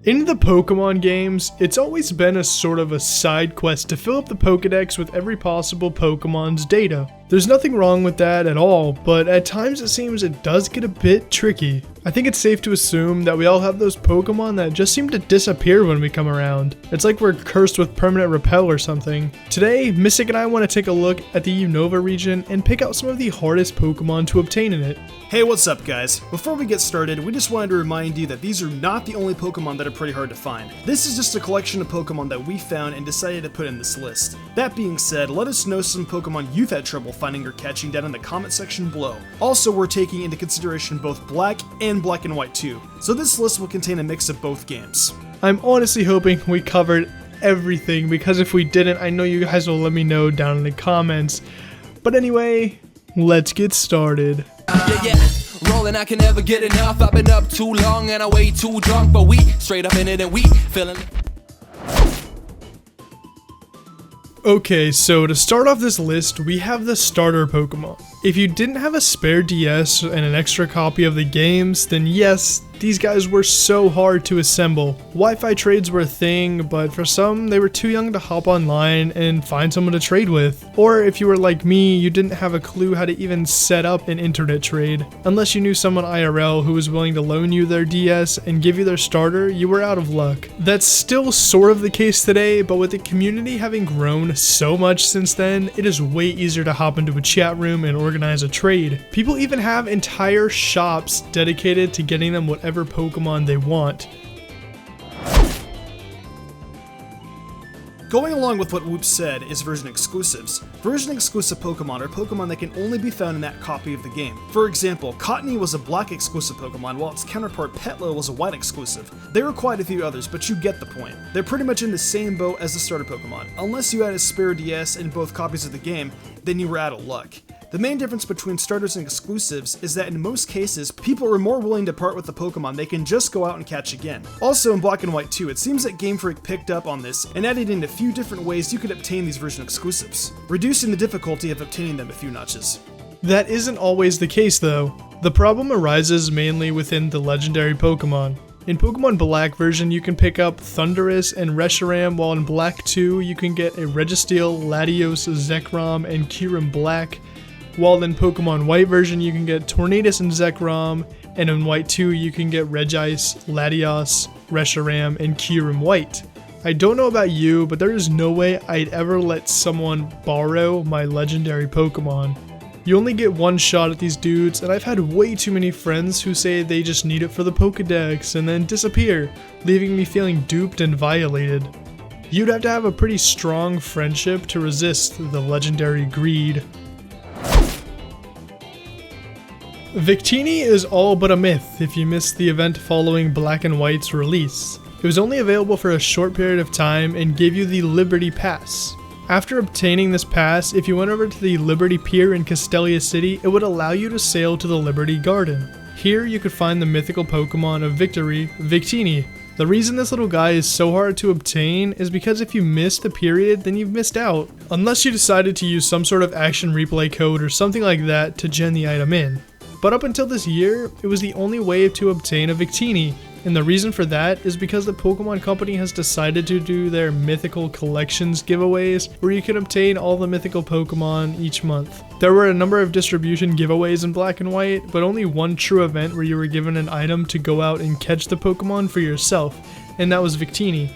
In the Pokemon games, it's always been a sort of a side quest to fill up the Pokedex with every possible Pokemon's data. There's nothing wrong with that at all, but at times it seems it does get a bit tricky. I think it's safe to assume that we all have those Pokemon that just seem to disappear when we come around. It's like we're cursed with permanent repel or something. Today, Mystic and I want to take a look at the Unova region and pick out some of the hardest Pokemon to obtain in it. Hey, what's up guys? Before we get started, we just wanted to remind you that these are not the only Pokemon that are pretty hard to find. This is just a collection of Pokemon that we found and decided to put in this list. That being said, let us know some Pokemon you've had trouble finding or catching down in the comment section below. Also, we're taking into consideration both Black and Black and White too, so this list will contain a mix of both games. I'm honestly hoping we covered everything, because if we didn't, I know you guys will let me know down in the comments. But anyway, let's get started. Rolling, I can never get enough. I've been up too long and I way too drunk, but we straight up in it and we feeling. Okay, so to start off this list, we have the starter Pokemon. If you didn't have a spare DS and an extra copy of the games, then yes, these guys were so hard to assemble. Wi-Fi trades were a thing, but for some, they were too young to hop online and find someone to trade with. Or if you were like me, you didn't have a clue how to even set up an internet trade. Unless you knew someone IRL who was willing to loan you their DS and give you their starter, you were out of luck. That's still sort of the case today, but with the community having grown so much since then, it is way easier to hop into a chat room and organize a trade. People even have entire shops dedicated to getting them whatever Pokemon they want. Going along with what Woop said is version exclusives. Version exclusive Pokemon are Pokemon that can only be found in that copy of the game. For example, Cottony was a Black exclusive Pokemon, while its counterpart Petlo was a White exclusive. There were quite a few others, but you get the point. They're pretty much in the same boat as the starter Pokemon. Unless you had a spare DS and both copies of the game, then you were out of luck. The main difference between starters and exclusives is that in most cases, people are more willing to part with the Pokemon they can just go out and catch again. Also in Black and White too, it seems that Game Freak picked up on this and added in a few different ways you could obtain these version exclusives, reducing the difficulty of obtaining them a few notches. That isn't always the case though. The problem arises mainly within the legendary Pokemon. In Pokemon Black version, you can pick up Thundurus and Reshiram, while in Black 2, you can get a Registeel, Latios, Zekrom, and Kyurem Black. While in Pokemon White version, you can get Tornadus and Zekrom, and in White 2, you can get Regice, Latios, Reshiram, and Kyurem White. I don't know about you, but there is no way I'd ever let someone borrow my legendary Pokemon. You only get one shot at these dudes, and I've had way too many friends who say they just need it for the Pokedex and then disappear, leaving me feeling duped and violated. You'd have to have a pretty strong friendship to resist the legendary greed. Victini is all but a myth if you missed the event following Black and White's release. It was only available for a short period of time and gave you the Liberty Pass. After obtaining this pass, if you went over to the Liberty Pier in Castelia City, it would allow you to sail to the Liberty Garden. Here you could find the mythical Pokemon of victory, Victini. The reason this little guy is so hard to obtain is because if you miss the period, then you've missed out. Unless you decided to use some sort of action replay code or something like that to gen the item in. But up until this year, it was the only way to obtain a Victini, and the reason for that is because the Pokemon Company has decided to do their Mythical Collections giveaways, where you can obtain all the mythical Pokemon each month. There were a number of distribution giveaways in Black and White, but only one true event where you were given an item to go out and catch the Pokemon for yourself, and that was Victini.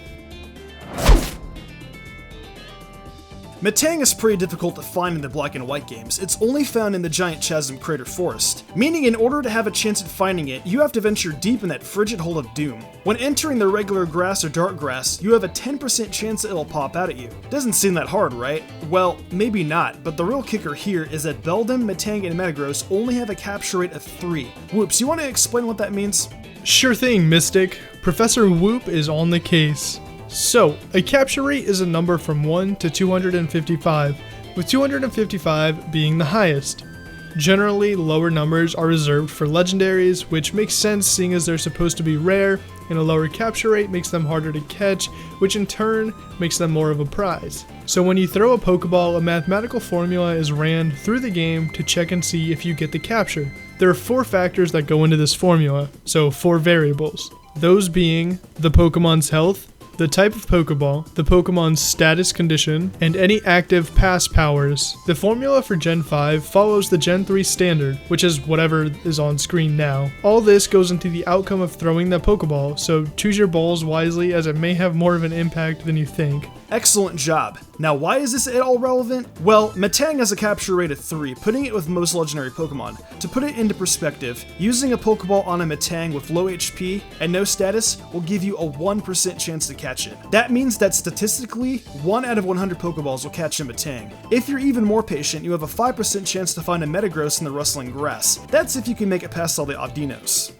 Metang is pretty difficult to find in the Black and White games. It's only found in the Giant Chasm Crater Forest, meaning in order to have a chance at finding it, you have to venture deep in that frigid hole of doom. When entering the regular grass or dark grass, you have a 10% chance that it'll pop out at you. Doesn't seem that hard, right? Well, maybe not, but the real kicker here is that Beldum, Metang, and Metagross only have a capture rate of 3. Whoops, you want to explain what that means? Sure thing, Mystic. Professor Whoop is on the case. So, a capture rate is a number from 1 to 255, with 255 being the highest. Generally, lower numbers are reserved for legendaries, which makes sense seeing as they're supposed to be rare, and a lower capture rate makes them harder to catch, which in turn makes them more of a prize. So when you throw a Pokeball, a mathematical formula is ran through the game to check and see if you get the capture. There are 4 factors that go into this formula, so 4 variables. those being the Pokemon's health, the type of Pokeball, the Pokemon's status condition, and any active pass powers. The formula for Gen 5 follows the Gen 3 standard, which is whatever is on screen now. All this goes into the outcome of throwing that Pokeball, so choose your balls wisely as it may have more of an impact than you think. Excellent job. Now, why is this at all relevant? Well, Metang has a capture rate of 3, putting it with most legendary Pokemon. To put it into perspective, using a Pokeball on a Metang with low HP and no status will give you a 1% chance to catch it. That means that statistically, 1 out of 100 Pokeballs will catch a Metang. If you're even more patient, you have a 5% chance to find a Metagross in the rustling grass. That's if you can make it past all the Audinos.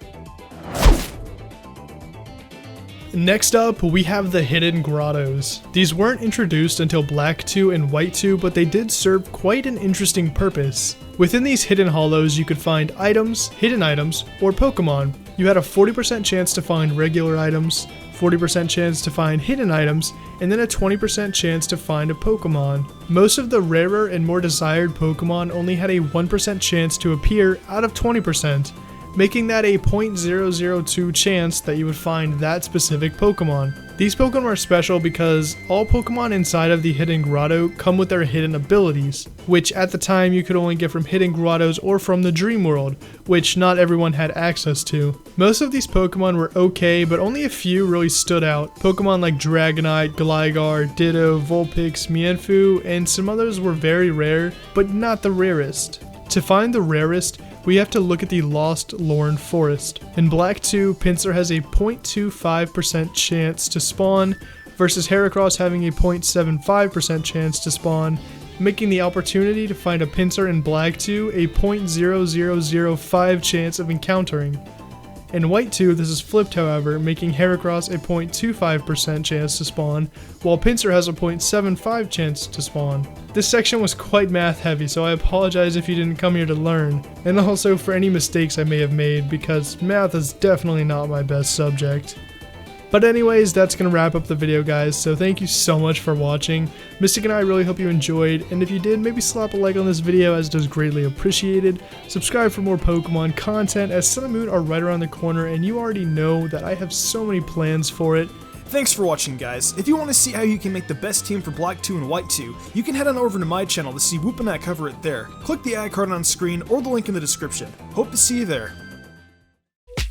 Next up, we have the hidden grottos. These weren't introduced until Black 2 and White 2, but they did serve quite an interesting purpose. Within these hidden hollows, you could find items, hidden items, or Pokemon. You had a 40% chance to find regular items, 40% chance to find hidden items, and then a 20% chance to find a Pokemon. Most of the rarer and more desired Pokemon only had a 1% chance to appear out of 20%. Making that a 0.002 chance that you would find that specific Pokemon. These Pokemon are special because all Pokemon inside of the Hidden Grotto come with their hidden abilities, which at the time you could only get from Hidden Grottos or from the Dream World, which not everyone had access to. Most of these Pokemon were okay, but only a few really stood out. Pokemon like Dragonite, Gligar, Ditto, Vulpix, Mienfoo, and some others were very rare, but not the rarest. To find the rarest, we have to look at the Lost Lorne Forest. In Black 2, Pinsir has a 0.25% chance to spawn, versus Heracross having a 0.75% chance to spawn, making the opportunity to find a Pinsir in Black 2 a 0.0005 chance of encountering. In White 2, this is flipped however, making Heracross a 0.25% chance to spawn, while Pinsir has a 0.75 chance to spawn. This section was quite math heavy, so I apologize if you didn't come here to learn, and also for any mistakes I may have made, because math is definitely not my best subject. But anyways, that's going to wrap up the video, guys, so thank you so much for watching. Mystic and I really hope you enjoyed, and if you did, maybe slap a like on this video as it is greatly appreciated. Subscribe for more Pokemon content, as Sun and Moon are right around the corner, and you already know that I have so many plans for it. Thanks for watching, guys. If you want to see how you can make the best team for Black 2 and White 2, you can head on over to my channel to see Woop and I cover it there. Click the ad card on screen or the link in the description. Hope to see you there.